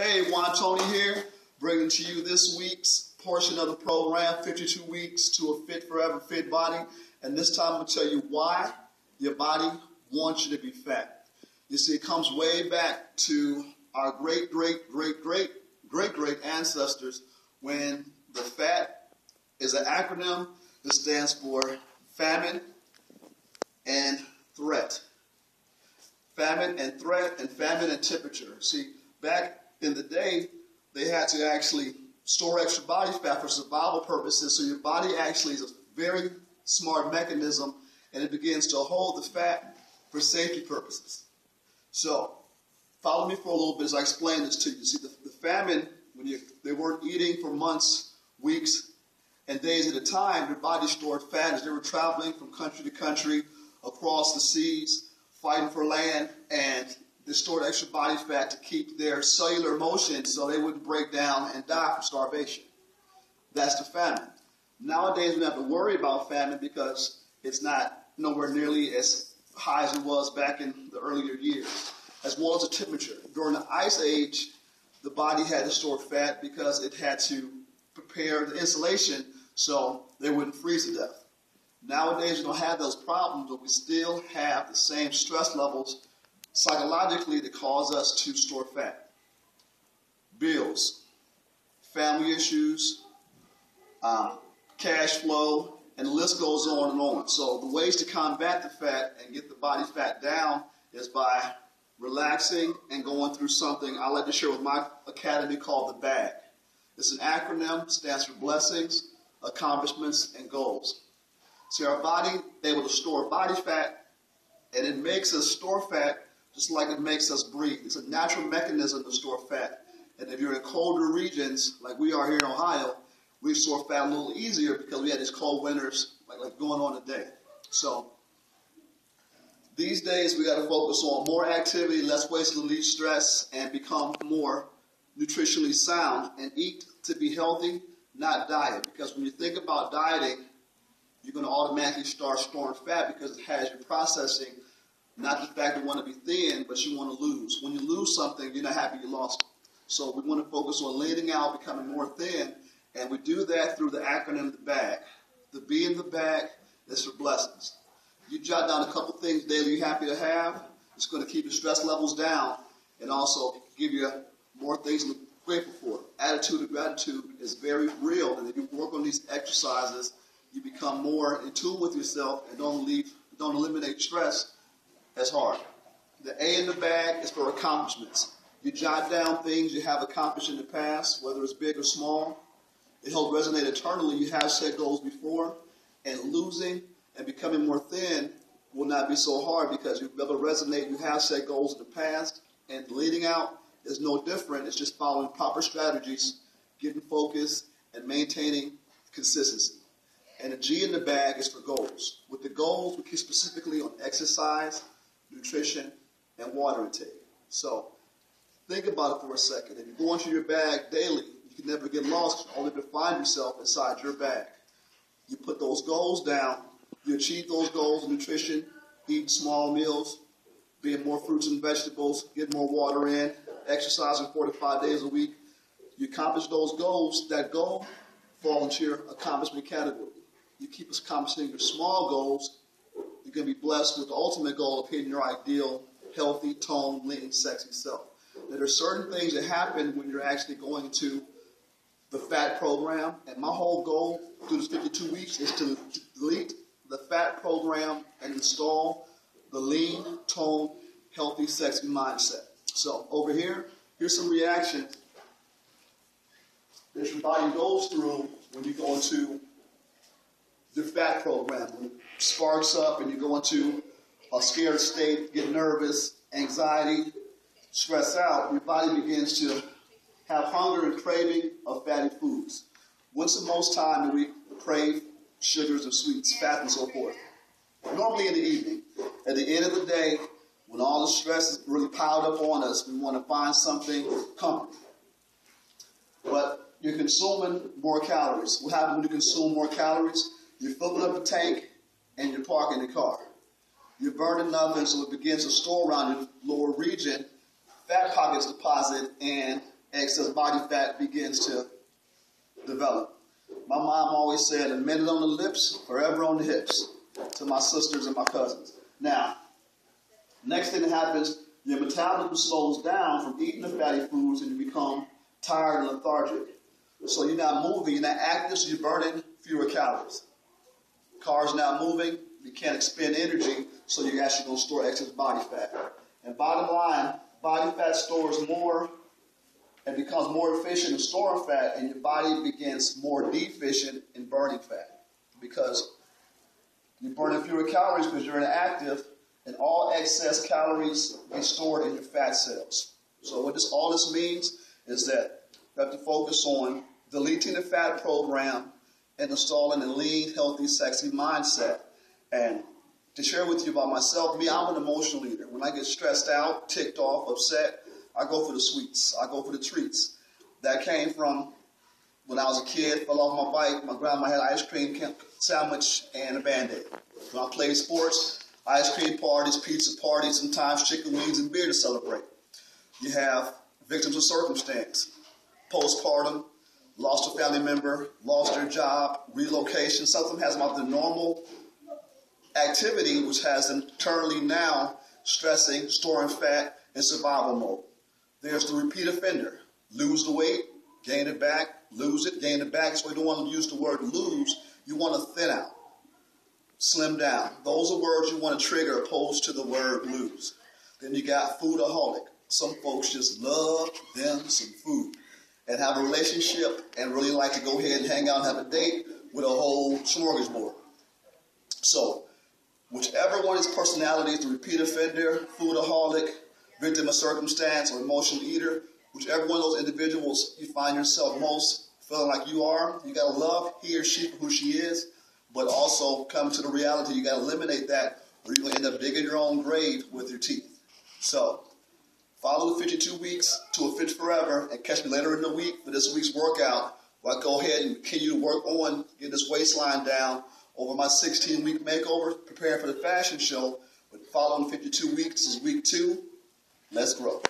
Hey, Juan Tony here, bringing to you this week's portion of the program, 52 Weeks to a Fit Forever Fit Body. And this time I'm going to tell you why your body wants you to be fat. You see, it comes way back to our great ancestors when the FAT is an acronym that stands for famine and threat. Famine and threat and famine and temperature. See, back in the day, they had to actually store extra body fat for survival purposes, so your body actually is a very smart mechanism, and it begins to hold the fat for safety purposes. So, follow me for a little bit as I explain this to you. See, the famine, when they weren't eating for months, weeks, and days at a time, their body stored fat as they were traveling from country to country, across the seas, fighting for land, and they stored extra body fat to keep their cellular motion so they wouldn't break down and die from starvation. That's the famine. Nowadays, we don't have to worry about famine because it's not nowhere nearly as high as it was back in the earlier years, as well as the temperature. During the Ice Age, the body had to store fat because it had to prepare the insulation so they wouldn't freeze to death. Nowadays, we don't have those problems, but we still have the same stress levels psychologically that cause us to store fat. Bills, family issues, cash flow, and the list goes on and on. So the ways to combat the fat and get the body fat down is by relaxing and going through something I like to share with my academy called the BAG. It's an acronym, stands for blessings, accomplishments, and goals. See, our body is able to store body fat, and it makes us store fat just like it makes us breathe. It's a natural mechanism to store fat. And if you're in colder regions, like we are here in Ohio, we store fat a little easier because we had these cold winters like going on today. So these days we got to focus on more activity, less waste to relieve stress, and become more nutritionally sound and eat to be healthy, not diet. Because when you think about dieting, you're going to automatically start storing fat because it has you processing not the fact that you want to be thin, but you want to lose. When you lose something, you're not happy you lost it. So we want to focus on leaning out, becoming more thin, and we do that through the acronym, the BAG. The B in the BAG is for blessings. You jot down a couple things daily you're happy to have. It's going to keep your stress levels down and also give you more things to be grateful for. Attitude of gratitude is very real, and if you work on these exercises, you become more in tune with yourself and don't eliminate stress as hard. The A in the BAG is for accomplishments. You jot down things you have accomplished in the past, whether it's big or small. It helps resonate internally. You have set goals before, and losing and becoming more thin will not be so hard because you've been able to resonate. You have set goals in the past, and leading out is no different. It's just following proper strategies, getting focused, and maintaining consistency. And the G in the BAG is for goals. With the goals, we keep specifically on exercise, nutrition, and water intake. So think about it for a second. If you go into your bag daily, you can never get lost, only to find yourself inside your bag. You put those goals down, you achieve those goals in nutrition, eating small meals, being more fruits and vegetables, getting more water in, exercising 4 to 5 days a week. You accomplish those goals, that goal falls into your accomplishment category. You keep accomplishing your small goals, you're going to be blessed with the ultimate goal of hitting your ideal, healthy, toned, lean, sexy self. Now, there are certain things that happen when you're actually going into the FAT program, and my whole goal through this 52 weeks is to delete the FAT program and install the lean, toned, healthy, sexy mindset. So over here, here's some reactions that your body goes through when you go into the FAT program. When it sparks up and you go into a scared state, get nervous, anxiety, stress out, your body begins to have hunger and craving of fatty foods. When's the most time that we crave sugars and sweets, fat and so forth? Normally in the evening. At the end of the day, when all the stress is really piled up on us, we want to find something comforting. But you're consuming more calories. What happens when you consume more calories? You're filling up a tank and you're parking the car. You're burning nothing, so it begins to store around your lower region. Fat pockets deposit, and excess body fat begins to develop. My mom always said, a minute on the lips, forever on the hips, to my sisters and my cousins. Now, next thing that happens, your metabolism slows down from eating the fatty foods and you become tired and lethargic. So you're not moving, you're not active, so you're burning fewer calories. Car's not moving, you can't expend energy, so you're actually going to store excess body fat. And bottom line, body fat stores more and becomes more efficient in storing fat, and your body begins more deficient in burning fat because you're burning fewer calories because you're inactive, and all excess calories get stored in your fat cells. So what all this means is that you have to focus on deleting the fat program and installing a lean, healthy, sexy mindset. And to share with you about myself, I'm an emotional eater. When I get stressed out, ticked off, upset, I go for the sweets. I go for the treats. That came from when I was a kid, fell off my bike. My grandma had ice cream sandwich and a Band-Aid. When I played sports, ice cream parties, pizza parties, sometimes chicken wings and beer to celebrate. You have victims of circumstance, postpartum, lost a family member, lost their job, relocation. Something has about the normal activity, which has them internally now stressing, storing fat, in survival mode. There's the repeat offender. Lose the weight, gain it back, lose it, gain it back. So you don't want to use the word lose. You want to thin out, slim down. Those are words you want to trigger opposed to the word lose. Then you got foodaholic. Some folks just love them some food and have a relationship and really like to go ahead and hang out and have a date with a whole smorgasbord. So whichever one of these personalities, the repeat offender, foodaholic, victim of circumstance, or emotional eater, whichever one of those individuals you find yourself most feeling like you are, you got to love he or she for who she is, but also come to the reality you got to eliminate that or you're going to end up digging your own grave with your teeth. So follow the 52 weeks to a Fit Forever and catch me later in the week for this week's workout where I go ahead and continue to work on getting this waistline down over my 16-week makeover, preparing for the fashion show. But following 52 weeks, this is week 2. Let's grow.